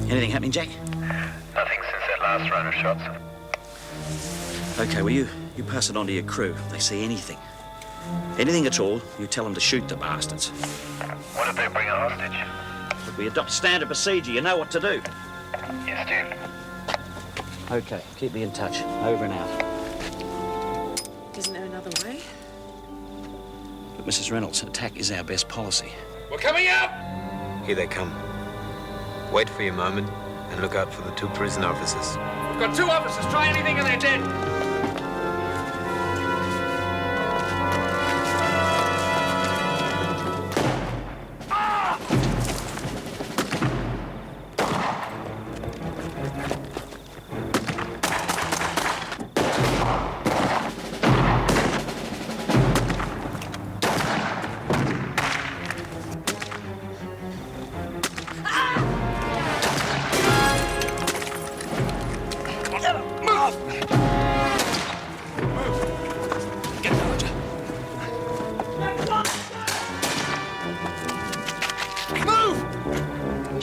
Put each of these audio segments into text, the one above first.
Anything happening, Jack? Nothing since that last round of shots. Okay, well, you pass it on to your crew. If they see anything at all, you tell them to shoot the bastards. What if they bring a hostage? Look, we adopt standard procedure. You know what to do. Yes, Duke. Okay, keep me in touch. Over and out. Isn't there another way? Look, Mrs. Reynolds, attack is our best policy. We're coming out! Here they come. Wait for your moment and look out for the 2 prison officers. We've got 2 officers. Try anything and they're dead.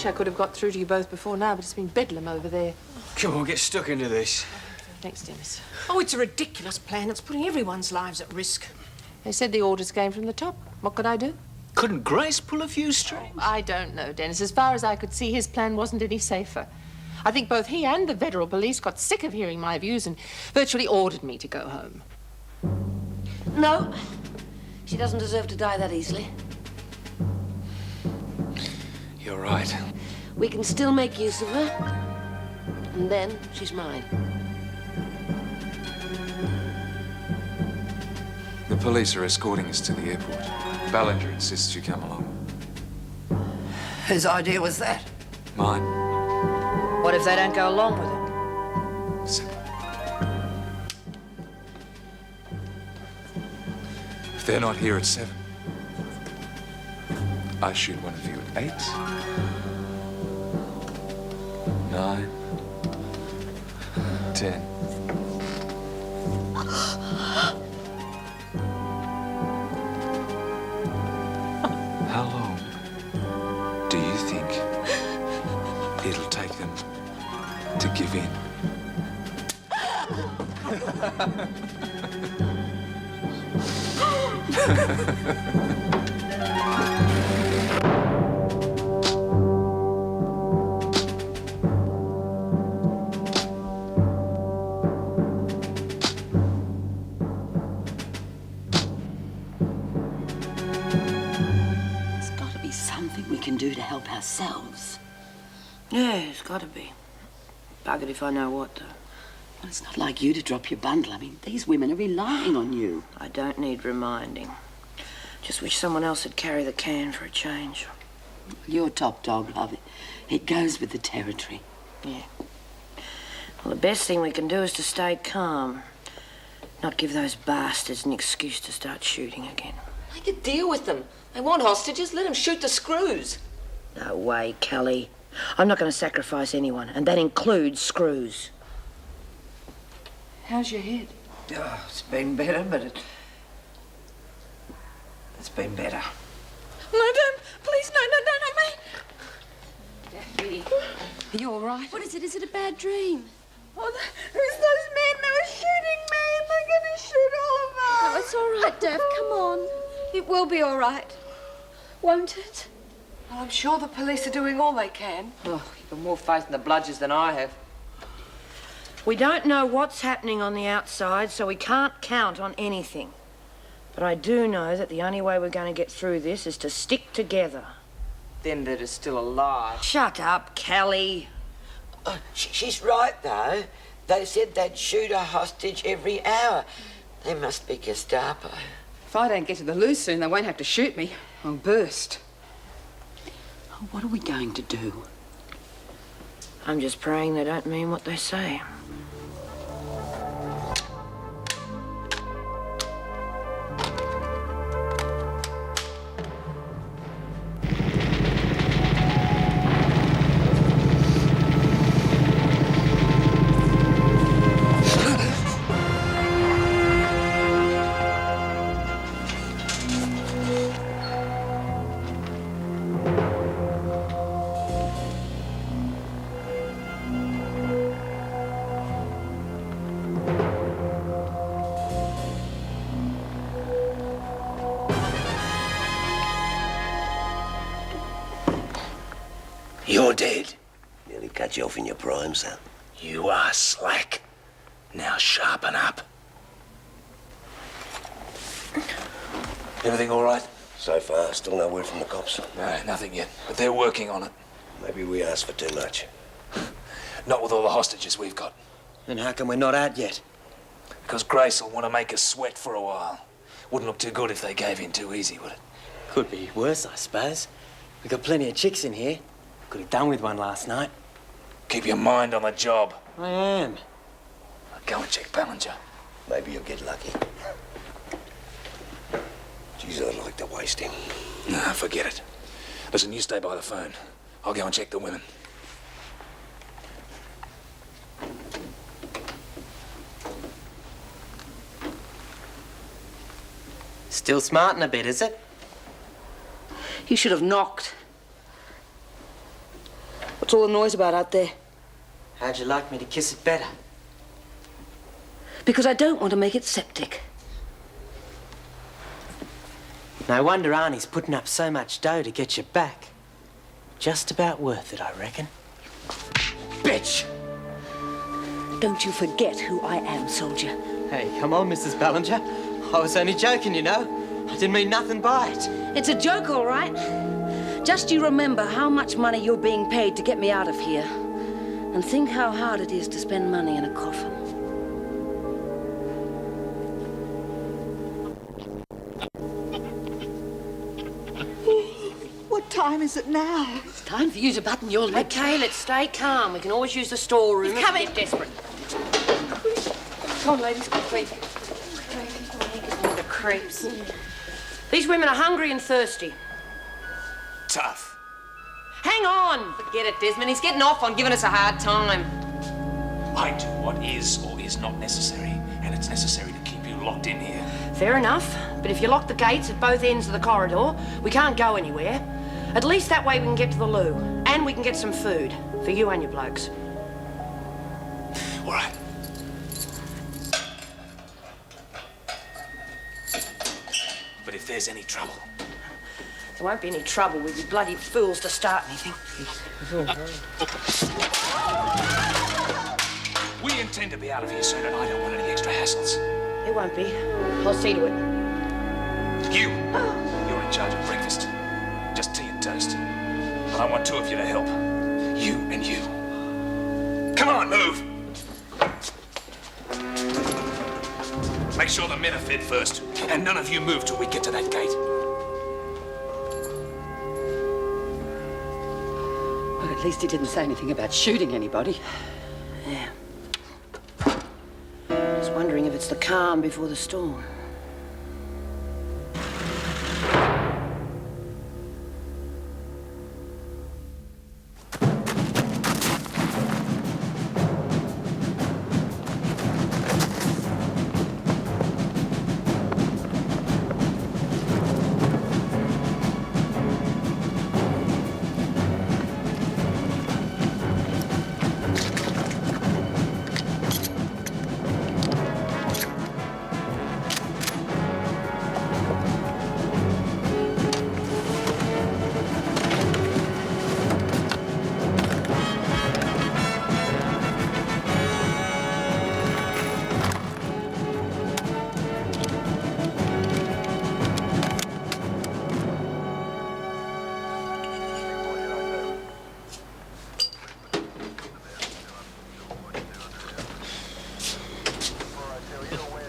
I could have got through to you both before now, but it's been bedlam over there. Come on, get stuck into this. Thanks, Dennis. Oh, it's a ridiculous plan. It's putting everyone's lives at risk. They said the orders came from the top. What could I do? Couldn't Grace pull a few strings? I don't know, Dennis. As far as I could see, his plan wasn't any safer. I think both he and the federal police got sick of hearing my views and virtually ordered me to go home. No, she doesn't deserve to die that easily. You're right. We can still make use of her, and then she's mine. The police are escorting us to the airport. Ballinger insists you come along. Whose idea was that? Mine. What if they don't go along with it? Simple. If they're not here at 7, I shoot one of you at 8, 9, 10. How long do you think it'll take them to give in? Do to help ourselves. Yeah, it's got to be. Buggered if I know what, though. Well, it's not like you to drop your bundle. I mean, these women are relying on you. I don't need reminding. Just wish someone else would carry the can for a change. You're top dog, love. It goes with the territory. Yeah. Well, the best thing we can do is to stay calm. Not give those bastards an excuse to start shooting again. Make a deal with them. They want hostages. Let them shoot the screws. No way, Kelly. I'm not going to sacrifice anyone, and that includes screws. How's your head? Oh, it's been better, but it's been better. No, don't. Please, no, me. Are you all right? What is it? Is it a bad dream? Oh, who's those men? They were shooting me, and they're going to shoot all of us. Oh, it's all right, Dev. Come on. It will be all right. Won't it? Well, I'm sure the police are doing all they can. Oh, you've got more faith in the bludgers than I have. We don't know what's happening on the outside, so we can't count on anything. But I do know that the only way we're going to get through this is to stick together. Them that are still alive. Shut up, Kelly. She's right, though. They said they'd shoot a hostage every hour. They must be Gestapo. If I don't get to the loo soon, they won't have to shoot me. I'll burst. Oh, what are we going to do? I'm just praying they don't mean what they say. You're dead. Nearly cut you off in your prime, son. You are slack. Now sharpen up. Everything all right? So far, still no word from the cops. No, nothing yet. But they're working on it. Maybe we asked for too much. Not with all the hostages we've got. Then how come we're not out yet? Because Grace will want to make us sweat for a while. Wouldn't look too good if they gave in too easy, would it? Could be worse, I suppose. We've got plenty of chicks in here. Could have done with one last night. Keep your mind on the job. I am. Go and check Ballinger. Maybe you'll get lucky. Geez, I'd like to waste him. Nah, forget it. Listen, you stay by the phone. I'll go and check the women. Still smarting a bit, is it? You should have knocked. What's all the noise about out there? How'd you like me to kiss it better? Because I don't want to make it septic. No wonder Arnie's putting up so much dough to get you back. Just about worth it, I reckon. Bitch! Don't you forget who I am, soldier. Hey, come on, Mrs. Ballinger. I was only joking, you know. I didn't mean nothing by it. It's a joke, all right. Just you remember how much money you're being paid to get me out of here. And think how hard it is to spend money in a coffin. What time is it now? It's time for you to button your lip. Okay, let's stay calm. We can always use the storeroom if we get desperate. Come on, ladies, quickly. The creeps. These women are hungry and thirsty. Tough. Hang on! Forget it, Desmond. He's getting off on giving us a hard time. I do what is or is not necessary, and it's necessary to keep you locked in here. Fair enough, but if you lock the gates at both ends of the corridor, we can't go anywhere. At least that way we can get to the loo, and we can get some food for you and your blokes. All right. But if there's any trouble... There won't be any trouble. We'd be bloody fools to start anything. We intend to be out of here soon, and I don't want any extra hassles. It won't be. I'll see to it. You're in charge of breakfast. Just tea and toast. But I want two of you to help. You and you. Come on, move! Make sure the men are fed first, and none of you move till we get to that gate. Well, at least he didn't say anything about shooting anybody. Yeah. Just wondering if it's the calm before the storm.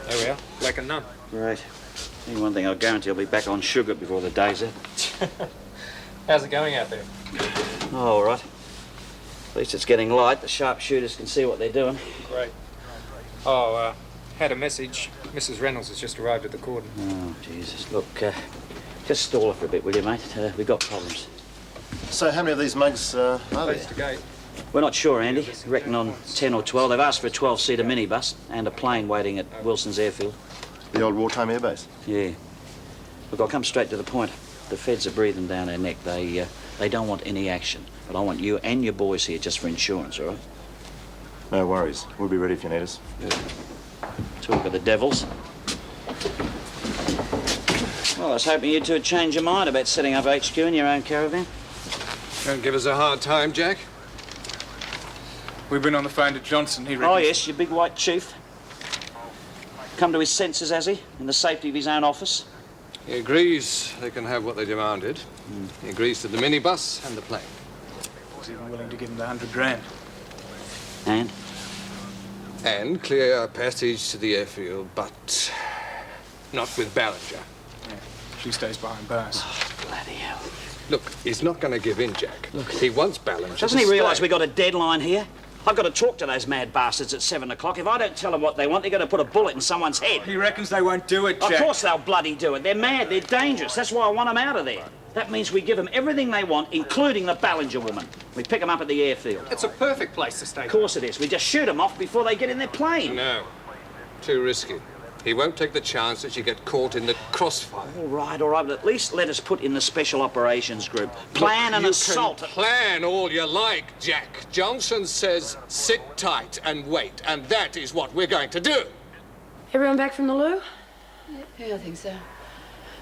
There we are, black and none. Great. Only one thing I'll guarantee I'll be back on sugar before the day's out. How's it going out there? Oh, all right. At least it's getting light. The sharpshooters can see what they're doing. Great. Oh, had a message. Mrs. Reynolds has just arrived at the cordon. Oh, Jesus. Look, just stall her for a bit, will you, mate? We've got problems. So how many of these mugs are there? Close to gate. We're not sure, Andy. Reckon on 10 or 12. They've asked for a 12-seater minibus and a plane waiting at Wilson's airfield. The old wartime airbase? Yeah. Look, I'll come straight to the point. The feds are breathing down our neck. They don't want any action. But I want you and your boys here just for insurance, all right? No worries. We'll be ready if you need us. Good. Talk of the devils. Well, I was hoping you two would change your mind about setting up HQ in your own caravan. Don't give us a hard time, Jack. We've been on the phone to Johnson. He reckons... Oh, yes, your big white chief. Come to his senses, has he? In the safety of his own office? He agrees they can have what they demanded. He agrees to the minibus and the plane. He's even willing to give him the 100 grand. And? And clear passage to the airfield, but not with Ballinger. Yeah, she stays behind bars. Oh, bloody hell. Look, he's not going to give in, Jack. Look, he wants Ballinger. Doesn't he realise we got a deadline here? I've got to talk to those mad bastards at 7 o'clock. If I don't tell them what they want, they're going to put a bullet in someone's head. He reckons they won't do it, Jack. Of course they'll bloody do it. They're mad, they're dangerous. That's why I want them out of there. That means we give them everything they want, including the Ballinger woman. We pick them up at the airfield. It's a perfect place to stay. Of course it is. We just shoot them off before they get in their plane. No. Too risky. He won't take the chance that you get caught in the crossfire. All right, but at least let us put in the Special Operations Group. Plan an assault. You can plan all you like, Jack. Johnson says sit tight and wait, and that is what we're going to do. Everyone back from the loo? Yeah, I think so.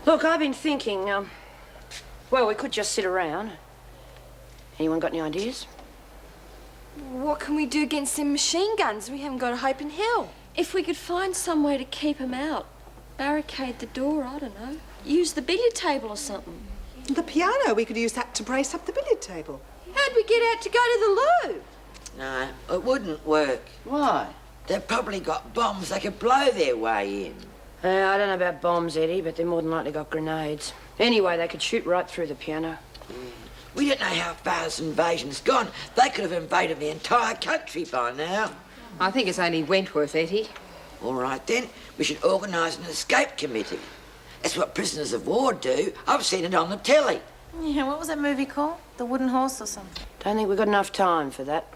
Look, I've been thinking, well, we could just sit around. Anyone got any ideas? What can we do against them machine guns? We haven't got a hope in hell. If we could find some way to keep them out, barricade the door, I don't know. Use the billiard table or something. The piano, we could use that to brace up the billiard table. How'd we get out to go to the loo? No, it wouldn't work. Why? They've probably got bombs they could blow their way in. I don't know about bombs, Eddie, but they more than likely got grenades. Anyway, they could shoot right through the piano. We don't know how far this invasion's gone. They could have invaded the entire country by now. I think it's only Wentworth, Eddie. All right, then. We should organise an escape committee. That's what prisoners of war do. I've seen it on the telly. Yeah, what was that movie called? The Wooden Horse or something? Don't think we've got enough time for that.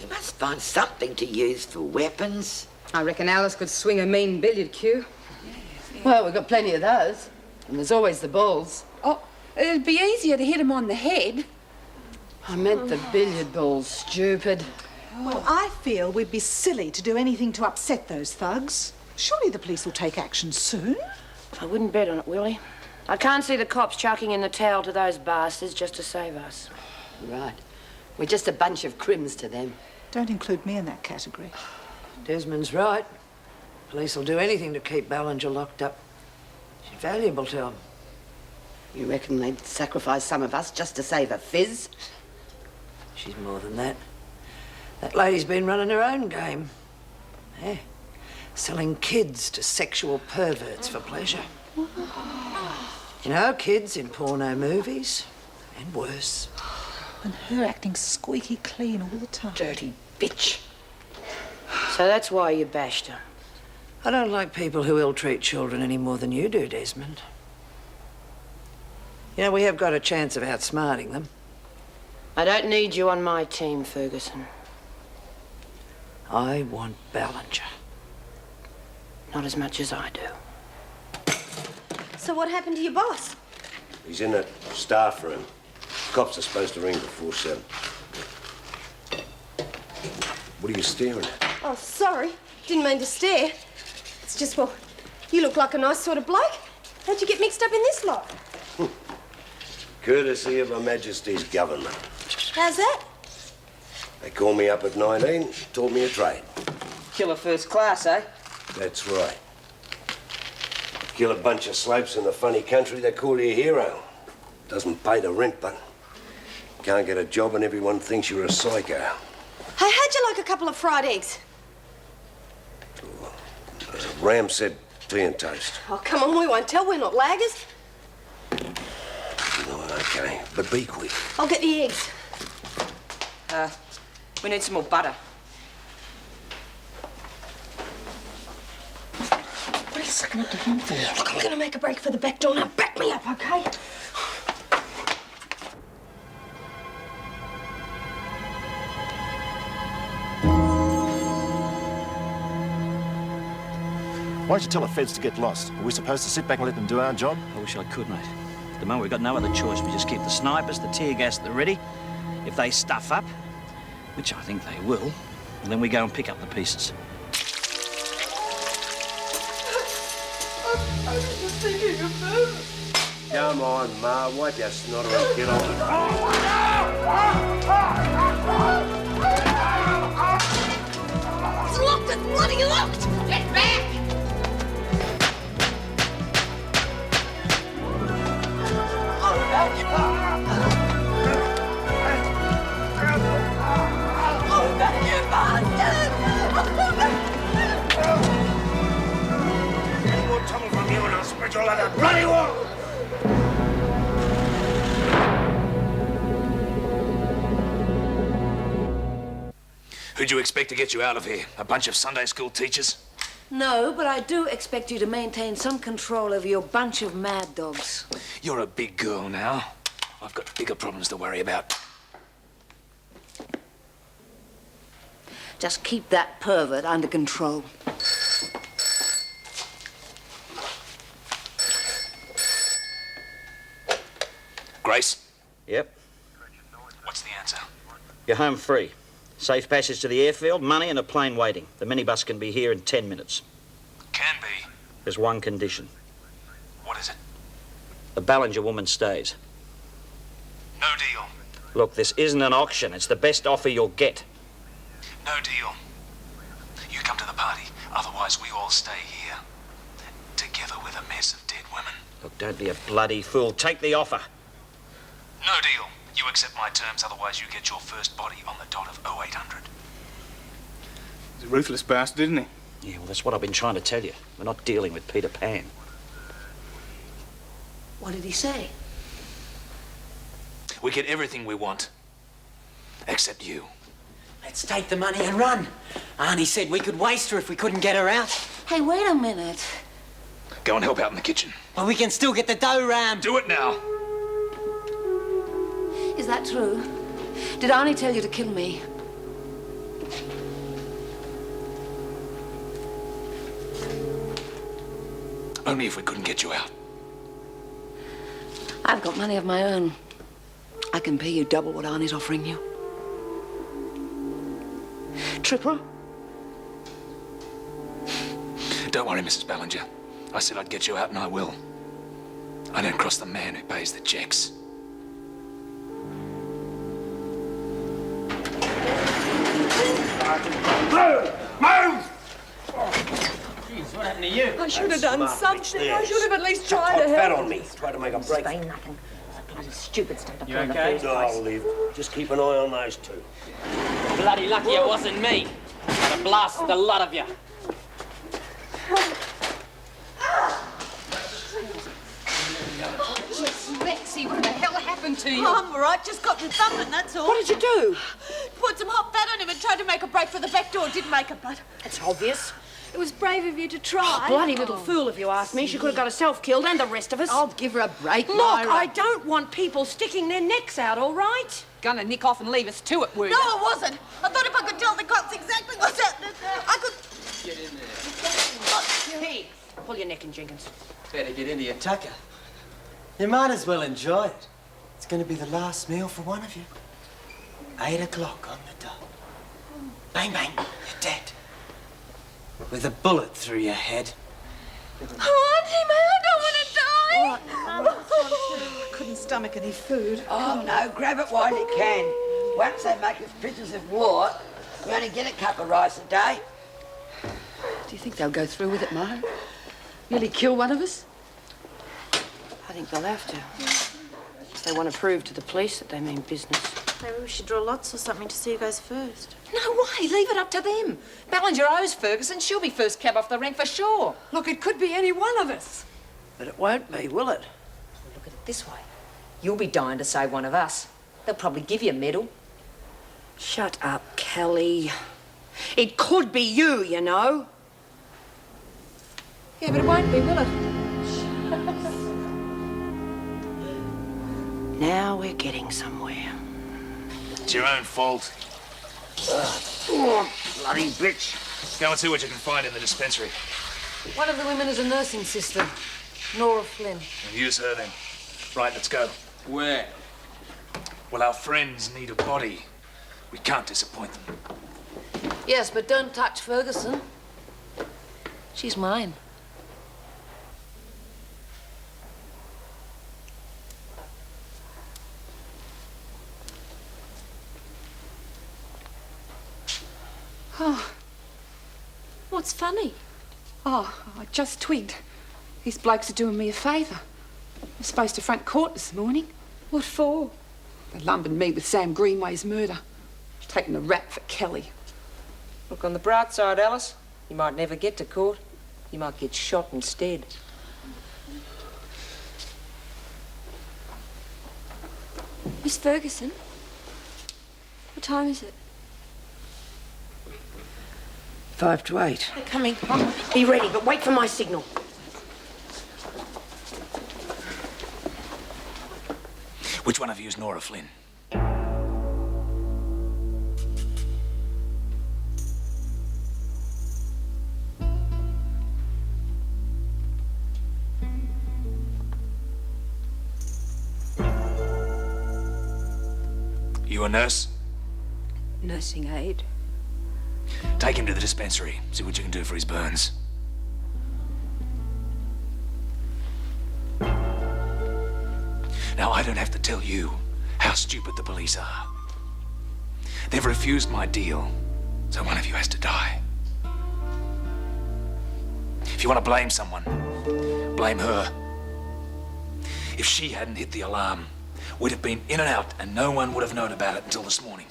You must find something to use for weapons. I reckon Alice could swing a mean billiard cue. Well, we've got plenty of those. And there's always the balls. Oh, it'd be easier to hit him on the head. I meant the billiard balls, stupid. Well, I feel we'd be silly to do anything to upset those thugs. Surely the police will take action soon. I wouldn't bet on it, Willie. I can't see the cops chucking in the towel to those bastards just to save us. Right. We're just a bunch of crims to them. Don't include me in that category. Desmond's right. Police will do anything to keep Ballinger locked up. She's valuable to them. You reckon they'd sacrifice some of us just to save a fizz? She's more than that. That lady's been running her own game. Yeah. Selling kids to sexual perverts for pleasure. You know, kids in porno movies, and worse. And her acting squeaky clean all the time. Dirty bitch. So that's why you bashed her. I don't like people who ill-treat children any more than you do, Desmond. You know, we have got a chance of outsmarting them. I don't need you on my team, Ferguson. I want Ballinger. Not as much as I do. So what happened to your boss? He's in that staff room. Cops are supposed to ring before 7. What are you staring at? Oh, sorry. Didn't mean to stare. It's just, well, you look like a nice sort of bloke. How'd you get mixed up in this lot? Courtesy of Her Majesty's government. How's that? They called me up at 19, taught me a trade. Killer first class, eh? That's right. Kill a bunch of slopes in the funny country, they call you a hero. Doesn't pay the rent, but can't get a job and everyone thinks you're a psycho. Hey, how'd you like a couple of fried eggs? Ram said tea and toast. Oh, come on, we won't tell. We're not laggers. Oh, okay, but be quick. I'll get the eggs. We need some more butter. What are you sucking up to him for? Look, I'm going to make a break for the back door. Now back me up, okay? Why don't you tell the feds to get lost? Are we supposed to sit back and let them do our job? I wish I could, mate. At the moment, we've got no other choice. We just keep the snipers, the tear gas at the ready. If they stuff up, which I think they will, and then we go and pick up the pieces. I was just thinking of them. Come on, Ma, wipe your snotter and get on. It's locked! It's bloody locked! Get back! Any more trouble from you and I'll spread you all over the bloody wall! Who'd you expect to get you out of here? A bunch of Sunday school teachers? No, but I do expect you to maintain some control over your bunch of mad dogs. You're a big girl now. I've got bigger problems to worry about. Just keep that pervert under control. Grace? Yep. What's the answer? You're home free. Safe passage to the airfield, money and a plane waiting. The minibus can be here in 10 minutes. Can be. There's one condition. What is it? The Ballinger woman stays. No deal. Look, this isn't an auction. It's the best offer you'll get. No deal. You come to the party. Otherwise, we all stay here. Together with a mess of dead women. Look, don't be a bloody fool. Take the offer. No deal. You accept my terms, otherwise you get your first body on the dot of 0800. He's a ruthless bastard, isn't he? Yeah, well, that's what I've been trying to tell you. We're not dealing with Peter Pan. What did he say? We get everything we want. Except you. Let's take the money and run. Arnie said we could waste her if we couldn't get her out. Hey, wait a minute. Go and help out in the kitchen. But we can still get the dough round. Do it now. Is that true? Did Arnie tell you to kill me? Only if we couldn't get you out. I've got money of my own. I can pay you double what Arnie's offering you. Triple? Don't worry, Mrs. Ballinger. I said I'd get you out, and I will. I don't cross the man who pays the checks. Move! Move! Jeez, what happened to you? I should have done Smart something. bitch there. I should have at least tried Hot to fat help. on me. Try to make a break. Say nothing. It's a bloody stupid state of You play in the okay? first place. I'll leave. Just keep an eye on those two. Bloody lucky it wasn't me. I'd have blasted the lot of you. Lexi, what the hell happened to you? Oh, I'm all right. Just got to thumping, that's all. What did you do? Put some hot fat on him and tried to make a break for the back door. Didn't make it, but It's obvious. It was brave of you to try. Bloody little fool, if you ask me. She could have got herself killed and the rest of us. I'll give her a break, Look, Myra. I don't want people sticking their necks out, all right? Gonna nick off and leave us to it, were No, I wasn't. I thought if I could tell the cops exactly what's happening, I could... Get in there. Hey, pull your neck in, Jenkins. Better get into your tucker. You might as well enjoy it. It's going to be the last meal for one of you. 8 o'clock on the dot. Bang, bang, you're dead. With a bullet through your head. Oh, Auntie May, I don't want to die. I couldn't stomach any food. Oh, no, grab it while you can. Once they make us prisoners of war, we only get a cup of rice a day. Do you think they'll go through with it, Mo? Really kill one of us? I think they'll have to. If they want to prove to the police that they mean business. Maybe we should draw lots or something to see who goes first. No way, leave it up to them. Ballinger owes Ferguson. She'll be first cab off the rank for sure. Look, it could be any one of us. But it won't be, will it? Look at it this way. You'll be dying to save one of us. They'll probably give you a medal. Shut up, Kelly. It could be you, you know. Yeah, but it won't be, will it? Now we're getting somewhere. It's your own fault. Oh, bloody bitch. Go and see what you can find in the dispensary. One of the women is a nursing sister, Nora Flynn. Use her then. Right, let's go. Where? Well, our friends need a body. We can't disappoint them. Yes, but don't touch Ferguson. She's mine. Oh. What's funny? Oh, I just twigged. These blokes are doing me a favour. I'm supposed to front court this morning. What for? They lumbered me with Sam Greenway's murder. Taking the rap for Kelly. Look, on the bright side, Alice, you might never get to court. You might get shot instead. Miss Ferguson? What time is it? 5 to 8. They're coming. Be ready, but wait for my signal. Which one of you is Nora Flynn? You a nurse? Nursing aid. Take him to the dispensary. See what you can do for his burns. Now, I don't have to tell you how stupid the police are. They've refused my deal, so one of you has to die. If you want to blame someone, blame her. If she hadn't hit the alarm, we'd have been in and out and no one would have known about it until this morning.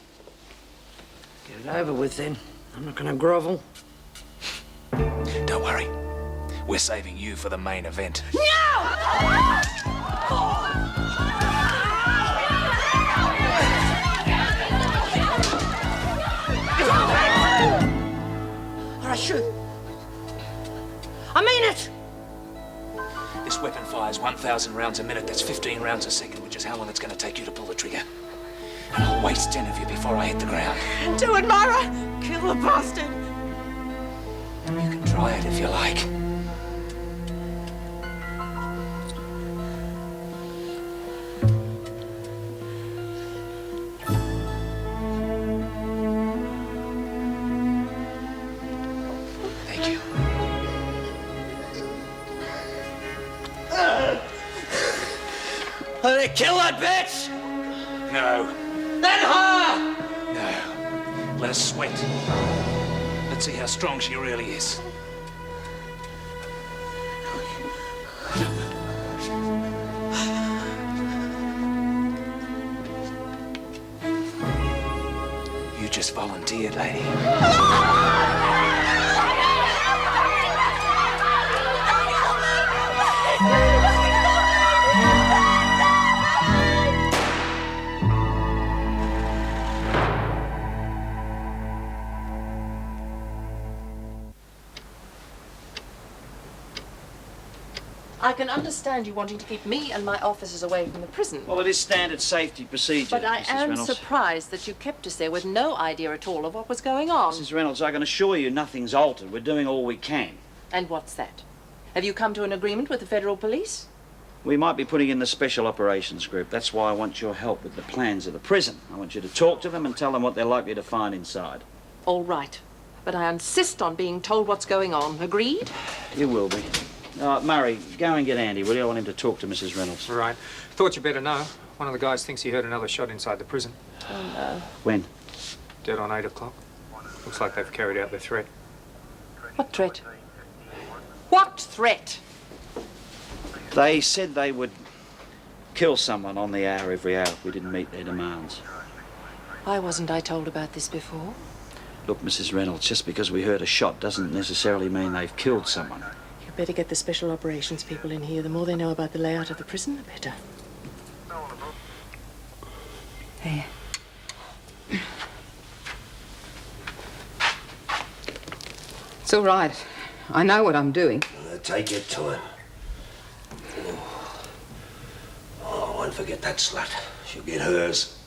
Get it over with then. I'm not going to grovel. Don't worry. We're saving you for the main event. All right, shoot. I mean it! This weapon fires 1,000 rounds a minute. That's 15 rounds a second, which is how long it's going to take you to pull the trigger. And I'll waste 10 of you before I hit the ground. Do it, Myra! Kill the bastard! You can try it if you like. Thank you. They kill that bitch! No. Then her! No. Let us sweat. Let's see how strong she really is. You just volunteered, lady. I can understand you wanting to keep me and my officers away from the prison. Well, it is standard safety procedure, But I Mrs. am Reynolds. surprised that you kept us there with no idea at all of what was going on. Mrs. Reynolds, I can assure you nothing's altered. We're doing all we can. And what's that? Have you come to an agreement with the federal police? We might be putting in the Special Operations Group. That's why I want your help with the plans of the prison. I want you to talk to them and tell them what they're likely to find inside. All right. But I insist on being told what's going on. Agreed? You will be. Murray, go and get Andy, will you? I want him to talk to Mrs. Reynolds. All right. Thought you better know. One of the guys thinks he heard another shot inside the prison. Oh, no. When? Dead on 8 o'clock. Looks like they've carried out their threat. What threat? What threat? They said they would kill someone on the hour every hour if we didn't meet their demands. Why wasn't I told about this before? Look, Mrs. Reynolds, just because we heard a shot doesn't necessarily mean they've killed someone. You better get the special operations people in here. The more they know about the layout of the prison, the better. There. It's all right. I know what I'm doing. Take your time. Oh, I won't forget that slut. She'll get hers.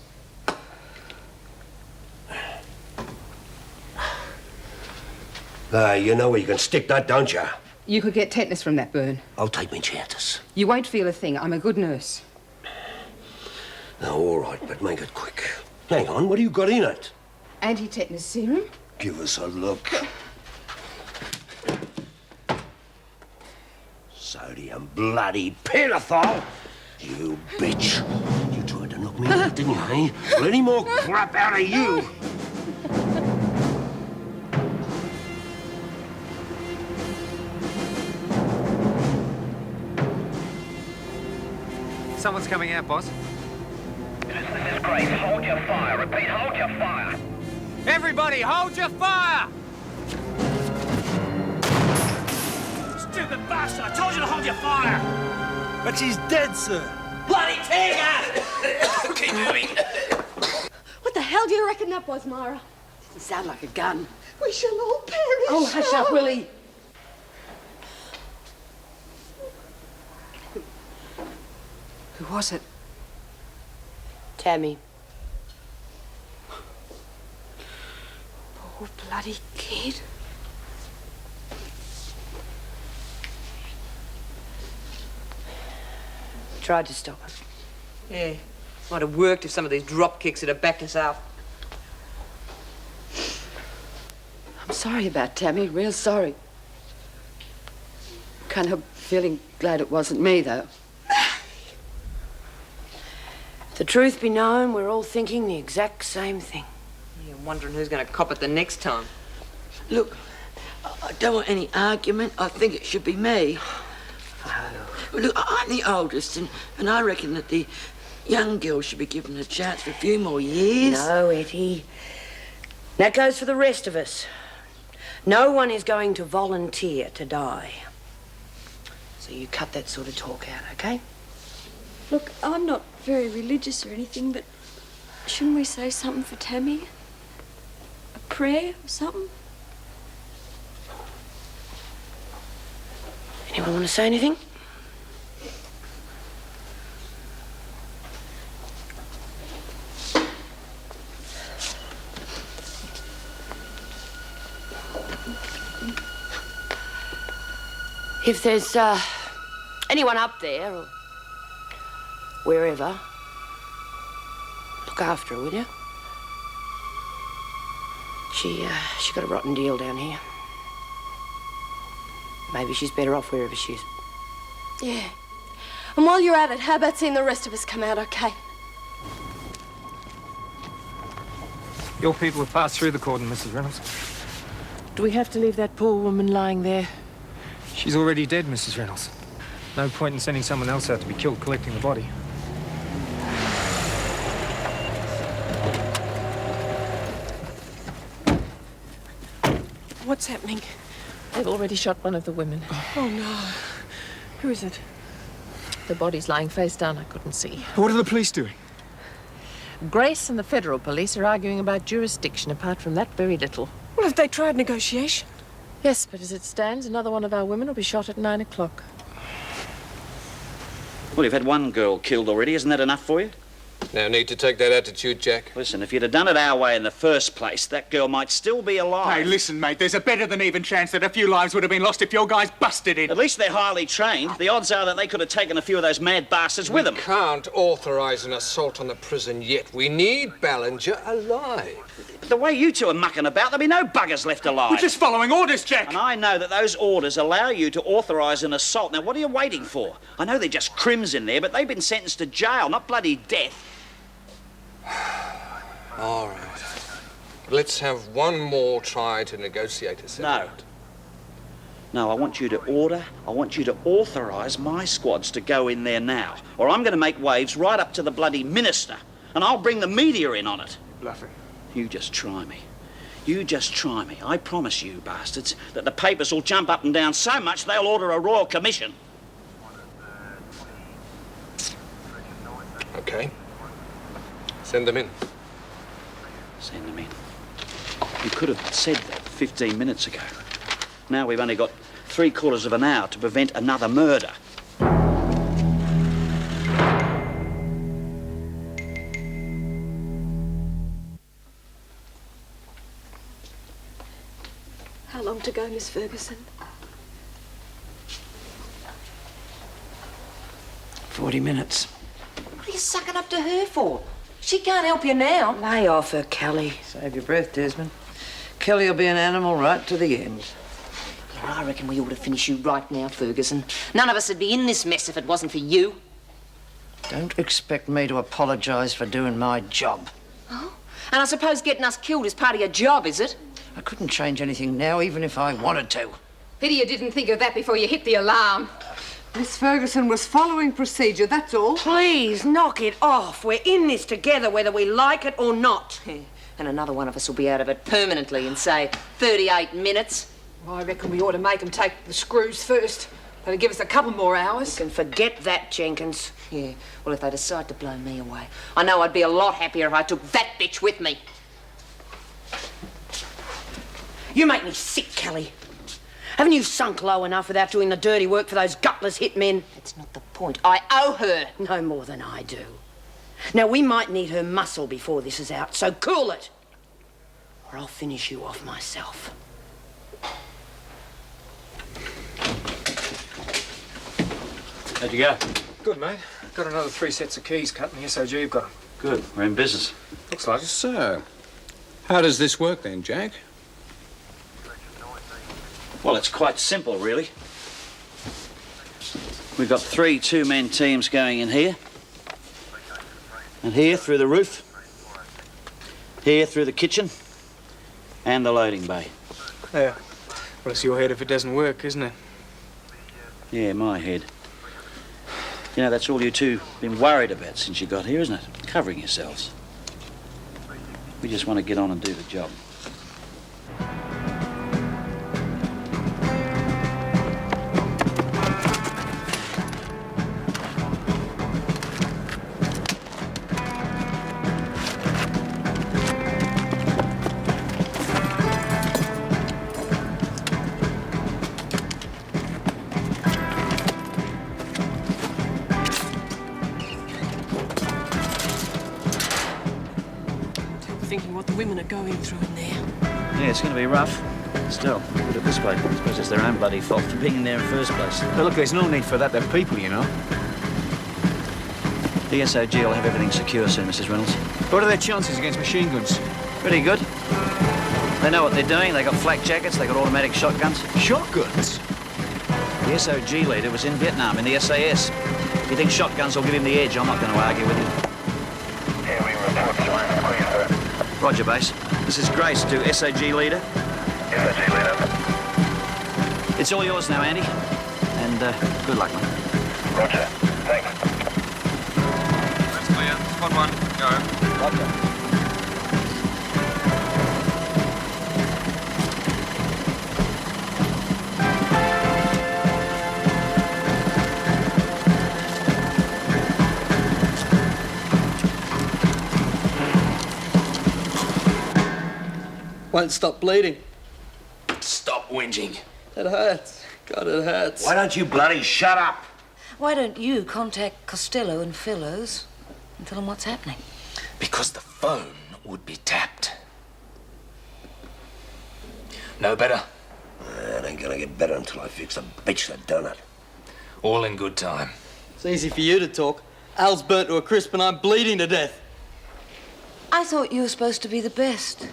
You know where you can stick that, don't you? You could get tetanus from that burn. I'll take me chances. You won't feel a thing. I'm a good nurse. No, all right, but make it quick. Hang on, what do you got in it? Anti-tetanus serum. Give us a look. Sodium bloody pedophile! You bitch! You tried to knock me out, didn't you, eh? Well, any more crap out of you! Someone's coming out, boss. This is Grace. Hold your fire. Repeat, hold your fire. Everybody, hold your fire! Stupid bastard! I told you to hold your fire! But she's dead, sir. Bloody tear gas! Keep moving. What the hell do you reckon that was, Myra? Doesn't sound like a gun. We shall all perish. Oh, hush up, Willie. Who was it? Tammy. Poor bloody kid. Tried to stop him. Yeah. Might have worked if some of these drop kicks had backed us up. I'm sorry about Tammy, real sorry. Can't help feeling glad it wasn't me, though. If the truth be known, we're all thinking the exact same thing. Yeah, wondering who's going to cop it the next time. Look, I don't want any argument. I think it should be me. Look, I'm the oldest, and I reckon that the young girl should be given a chance for a few more years. No, Etty. That goes for the rest of us. No one is going to volunteer to die. So you cut that sort of talk out, okay? Look, I'm not very religious or anything, but shouldn't we say something for Tammy? A prayer or something? Anyone want to say anything? If there's anyone up there or wherever, look after her, will you? She got a rotten deal down here. Maybe she's better off wherever she is. Yeah. And while you're at it, how about seeing the rest of us come out okay? Your people have passed through the cordon, Mrs. Reynolds. Do we have to leave that poor woman lying there? She's already dead, Mrs. Reynolds. No point in sending someone else out to be killed collecting the body. What's happening? They've already shot one of the women. Oh, no. Who is it? The body's lying face down. I couldn't see. What are the police doing? Grace and the federal police are arguing about jurisdiction. Apart from that, very little. Well, have they tried negotiation? Yes, but as it stands, another one of our women will be shot at 9 o'clock. Well, you've had one girl killed already. Isn't that enough for you? No need to take that attitude, Jack. Listen, if you'd have done it our way in the first place, that girl might still be alive. Hey, listen, mate, there's a better than even chance that a few lives would have been lost if your guys busted in. At least they're highly trained. The odds are that they could have taken a few of those mad bastards with them. We can't authorise an assault on the prison yet. We need Ballinger alive. But the way you two are mucking about, there'll be no buggers left alive. We're just following orders, Jack. And I know that those orders allow you to authorise an assault. Now, what are you waiting for? I know they're just crims in there, but they've been sentenced to jail, not bloody death. All right. Let's have one more try to negotiate a settlement. No, I want you to authorise my squads to go in there now, or I'm going to make waves right up to the bloody minister, and I'll bring the media in on it. Bluffing. You just try me. You just try me. I promise you, bastards, that the papers will jump up and down so much they'll order a royal commission. Okay. Send them in. Send them in. You could have said that 15 minutes ago. Now we've only got 3/4 of an hour to prevent another murder. How long to go, Miss Ferguson? 40 minutes. What are you sucking up to her for? She can't help you now. Lay off her, Kelly. Save your breath, Desmond. Kelly will be an animal right to the end. Yeah, I reckon we ought to finish you right now, Ferguson. None of us would be in this mess if it wasn't for you. Don't expect me to apologise for doing my job. Oh? And I suppose getting us killed is part of your job, is it? I couldn't change anything now, even if I wanted to. Pity you didn't think of that before you hit the alarm. Miss Ferguson was following procedure, that's all. Please, knock it off. We're in this together, whether we like it or not. And another one of us will be out of it permanently in, say, 38 minutes. I reckon we ought to make them take the screws first. That'll give us a couple more hours. You can forget that, Jenkins. Yeah, well, if they decide to blow me away, I know I'd be a lot happier if I took that bitch with me. You make me sick, Kelly. Haven't you sunk low enough without doing the dirty work for those gutless hitmen? That's not the point. I owe her. No more than I do. Now, we might need her muscle before this is out, so cool it. Or I'll finish you off myself. How'd you go? Good, mate. Got another 3 sets of keys cut in the SOG you've got 'em. Good. We're in business. Looks like it. So, how does this work then, Jack? Well, it's quite simple, really. We've got 3 two-man teams going in here. And here through the roof. Here through the kitchen. And the loading bay. Yeah. Well, it's your head if it doesn't work, isn't it? Yeah, my head. You know, that's all you two been worried about since you got here, isn't it? Covering yourselves. We just want to get on and do the job. Thinking what the women are going through in there. Yeah, it's going to be rough. Still, put it this way, I suppose it's their own bloody fault for being in there in the first place. But look, there's no need for that. They're people, you know. The SOG will have everything secure soon, Mrs. Reynolds. What are their chances against machine guns? Pretty good. They know what they're doing. They got flak jackets. They got automatic shotguns. Shotguns? The SOG leader was in Vietnam in the SAS. You think shotguns will give him the edge? I'm not going to argue with you. Here we report to line clear, sir. Roger, base. This is Grace to SOG leader. SOG leader. It's all yours now, Andy. And good luck, mate. Roger. Thanks. That's clear. Squad 1, go. Roger. Won't stop bleeding. Stop whinging. It hurts. God, it hurts. Why don't you bloody shut up? Why don't you contact Costello and Fellows and tell them what's happening? Because the phone would be tapped. No better? It ain't gonna get better until I fix the bitch that done it. All in good time. It's easy for you to talk. Al's burnt to a crisp and I'm bleeding to death. I thought you were supposed to be the best.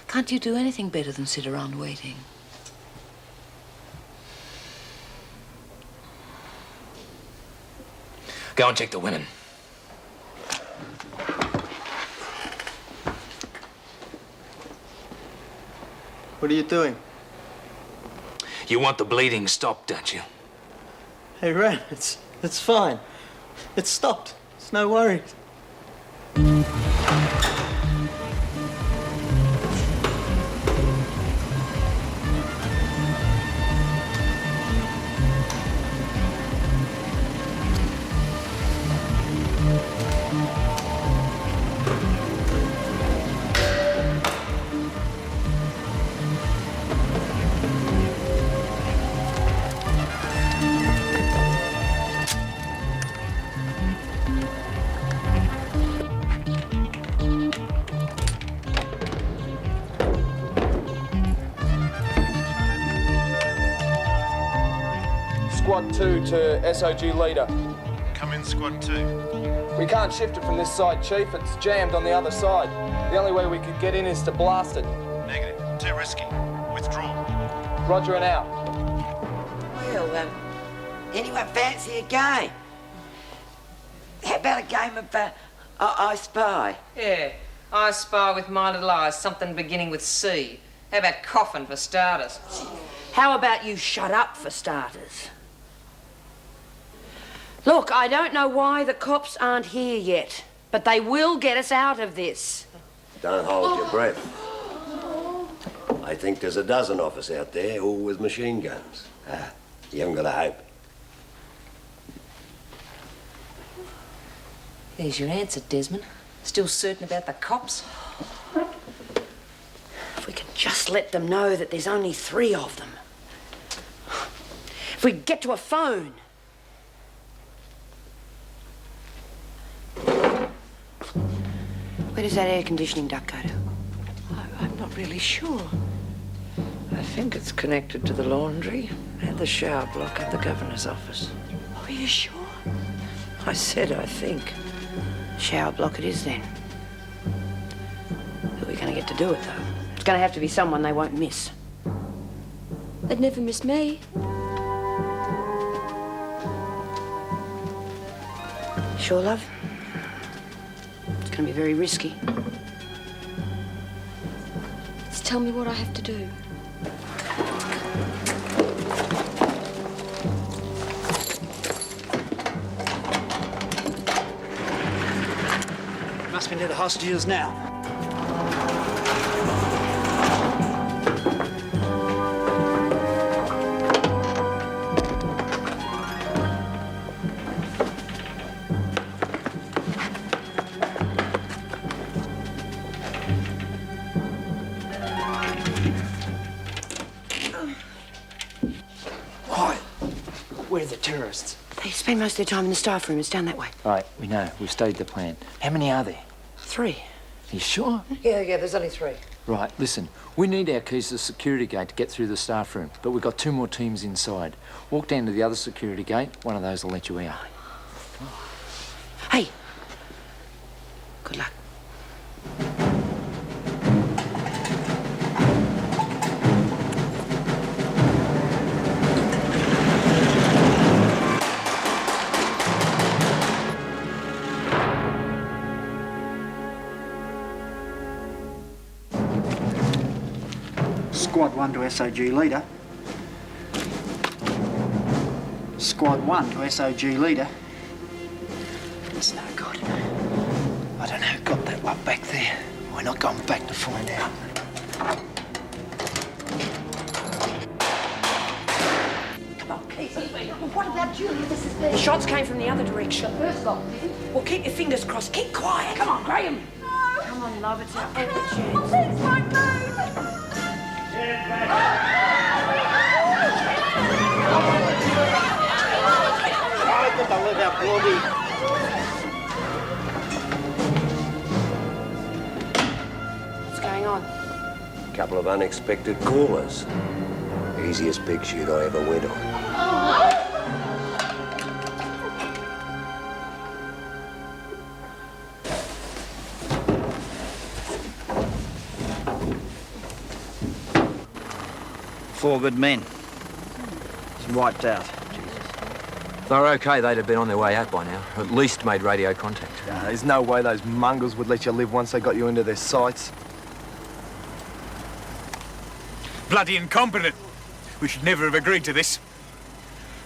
Can't you do anything better than sit around waiting? Go and check the women. What are you doing? You want the bleeding stopped, don't you? Hey, Ren, it's fine. It's stopped. It's no worries. Squad 2 to SOG leader. Come in, Squad 2. We can't shift it from this side, Chief. It's jammed on the other side. The only way we could get in is to blast it. Negative. Too risky. Withdraw. Roger and out. Well, anyone fancy a game? How about a game of I Spy? Yeah, I spy with my little eyes something beginning with C. How about coffin for starters? How about you shut up for starters? Look, I don't know why the cops aren't here yet, but they will get us out of this. Don't hold your breath. I think there's a dozen of us out there, all with machine guns. You haven't got a hope. There's your answer, Desmond. Still certain about the cops? If we could just let them know that there's only 3 of them. If we could get to a phone. Where does that air conditioning duct go to? I'm not really sure. I think it's connected to the laundry and the shower block at the governor's office. Are you sure? I said I think. Shower block it is then. Who are we going to get to do it, though? It's going to have to be someone they won't miss. They'd never miss me. Sure, love? It's going to be very risky. Just tell me what I have to do. Must be near the hostages now. Where are the terrorists? They spend most of their time in the staff room. It's down that way. Right, we know. We've studied the plan. How many are there? 3. Are you sure? Yeah, there's only 3. Right, listen. We need our keys to the security gate to get through the staff room, but we've got 2 more teams inside. Walk down to the other security gate. One of those will let you out. Hey. Good luck. Squad 1 to SOG leader. Squad 1 to SOG leader. It's no good. I don't know who got that lot back there. We're not going back to find out. Come on, Keith. What about Julia? This is the shots came from the other direction. The first lot. Well, keep your fingers crossed. Keep quiet. Come on, Graham. No. Come on, love. It's our only chance. Please don't move. What's going on? A couple of unexpected callers. Easiest big shoot I ever went on. Four good men. He's wiped out. If they were okay, they'd have been on their way out by now. Or at least made radio contact. There's no way those mongrels would let you live once they got you into their sights. Bloody incompetent. We should never have agreed to this.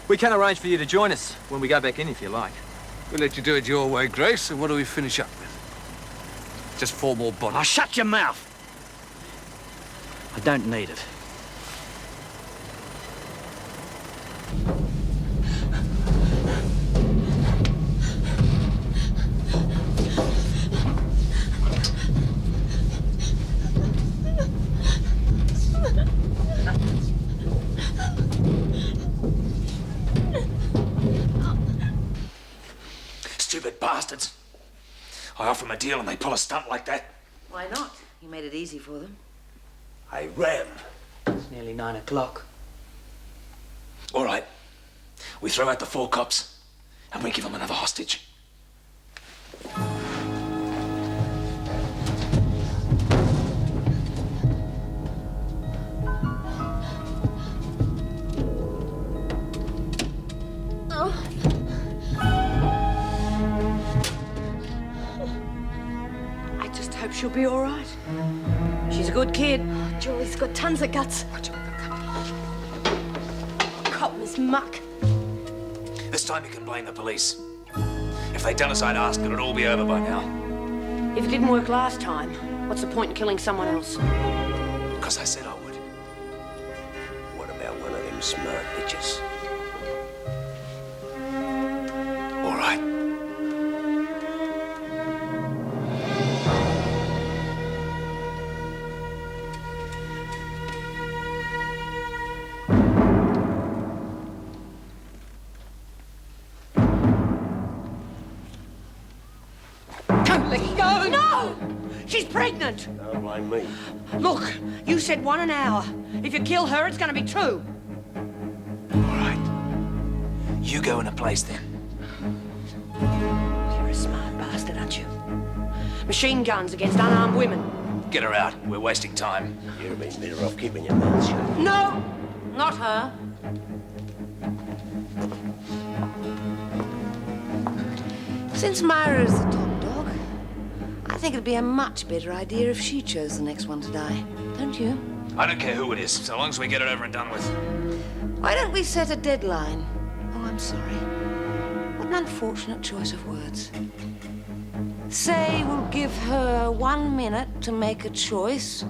We can arrange for you to join us when we go back in, if you like. We'll let you do it your way, Grace, and what do we finish up with? Just 4 more bodies. Oh, shut your mouth! I don't need it. Stupid bastards. I offer them a deal and they pull a stunt like that. Why not? You made it easy for them. Hey, Ram. It's nearly 9 o'clock. All right. We throw out the 4 cops and we give them another hostage. I just hope she'll be all right. She's a good kid. Julie's got tons of guts. Cop Miss Muck. This time you can blame the police. If they'd done as I'd asked, it'd all be over by now. If it didn't work last time, what's the point in killing someone else? Because I said I would. What about one of them smart bitches? All right. Don't let go! No! She's pregnant! Don't blame me. Look, you said 1 an hour. If you kill her, it's going to be 2. All right. You go in a place then. You're a smart bastard, aren't you? Machine guns against unarmed women. Get her out. We're wasting time. You'd have been better off keeping your mouth shut. No! Not her. Since Myra is the top dog, I think it'd be a much better idea if she chose the next one to die. Don't you? I don't care who it is, so long as we get it over and done with. Why don't we set a deadline? Oh, I'm sorry. What an unfortunate choice of words. Say we'll give her 1 minute to make a choice,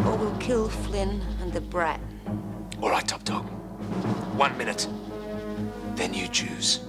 or we'll kill Flynn and the brat. All right, top dog. 1 minute. Then you choose.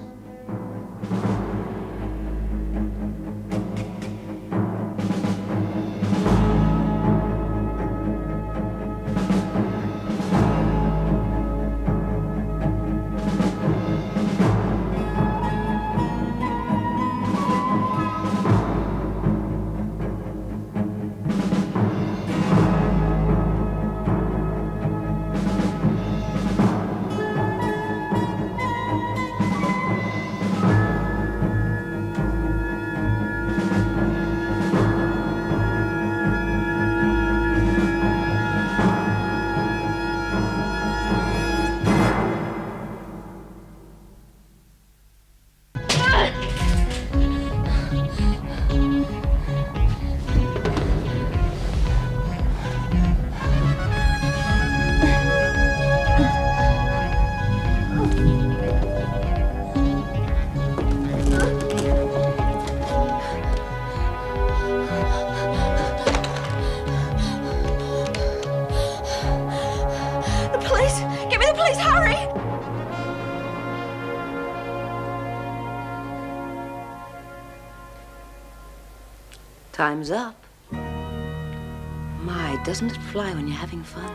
Time's up. My, doesn't it fly when you're having fun?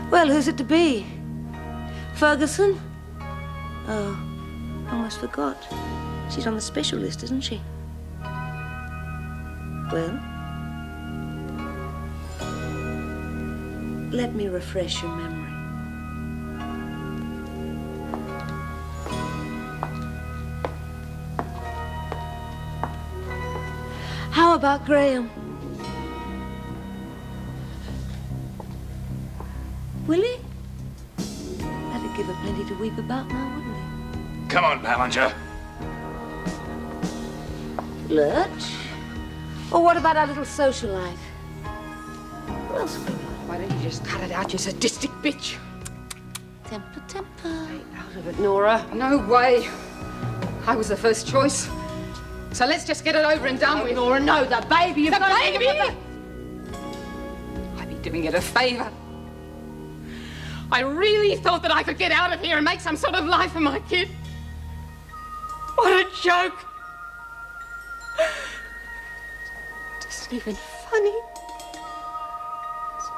Well, who's it to be? Ferguson? Oh, almost forgot. She's on the special list, isn't she? Well, let me refresh your memory. How about Graham? Willie? That'd give her plenty to weep about now, wouldn't it? Come on, Ballinger. Lurch? Or what about our little socialite? Who else have we got? Why don't you just cut it out, you sadistic bitch? Temper, temper. Stay out of it, Nora. No way. I was the first choice. So let's just get it over and done with. Nora, no, the baby. You've The got to baby? think I'd be doing it a favour. I really thought that I could get out of here and make some sort of life for my kid. What a joke. It isn't even funny. It's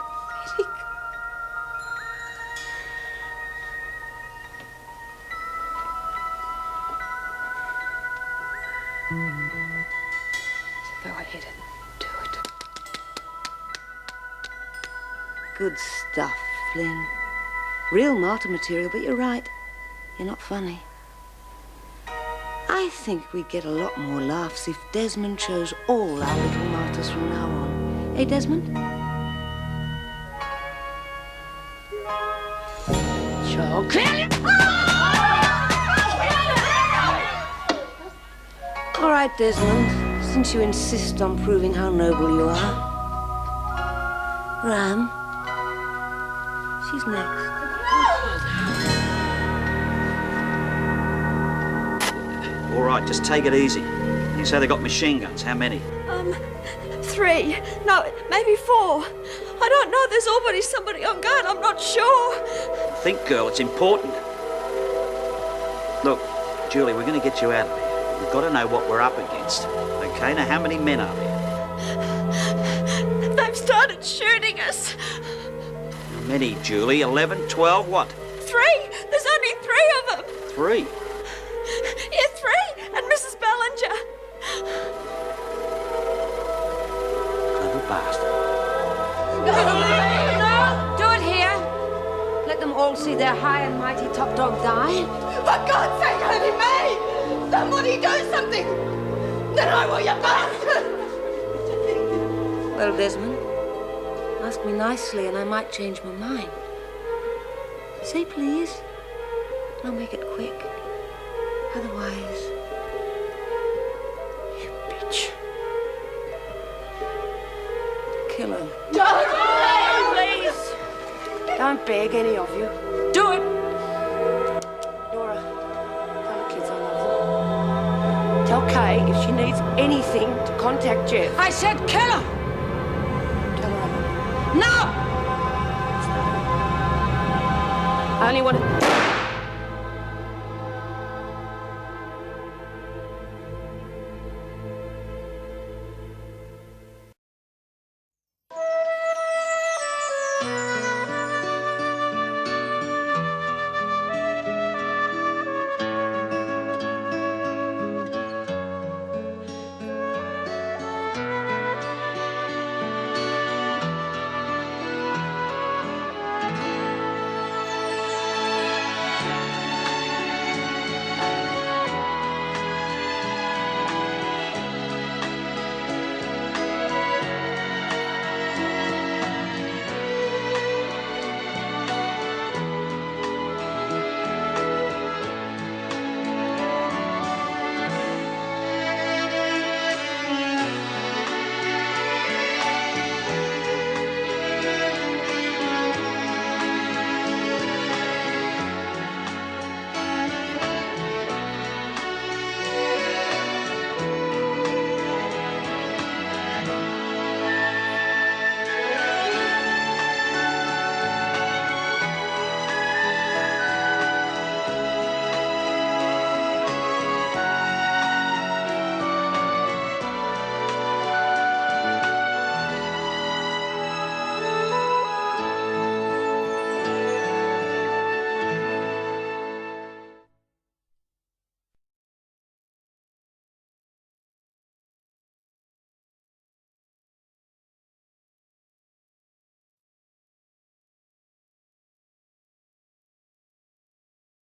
pathetic. So go ahead and do it. Good stuff, Flynn. Real martyr material, but you're right. You're not funny. I think we'd get a lot more laughs if Desmond chose all our little martyrs from now on. Eh, Desmond? Chocolate! All right, Desmond, since you insist on proving how noble you are. Ram, she's next. All right, just take it easy. You say they got machine guns. How many? 3. No, maybe 4. I don't know. There's always somebody on guard. I'm not sure. Think, girl, it's important. Look, Julie, we're going to get you out of here. We've got to know what we're up against. Okay, now how many men are there? They've started shooting us. How many, Julie? 11, 12, what? 3. There's only 3 of them. 3? Yeah, 3. And Mrs. Ballinger. Clever bastard. No, do it here. Let them all see their high and mighty top dog die. For God's sake, only me! Somebody do something! Then I will, you bastard! Well, Desmond, ask me nicely and I might change my mind. Say please. I'll make it quick. Otherwise... You bitch. Kill her. Don't! Please! Don't beg, any of you. Do it! Dora, tell the kids I love them. Tell Kay if she needs anything to contact Jeff. I said kill her! Tell her I love her. No! I only want to...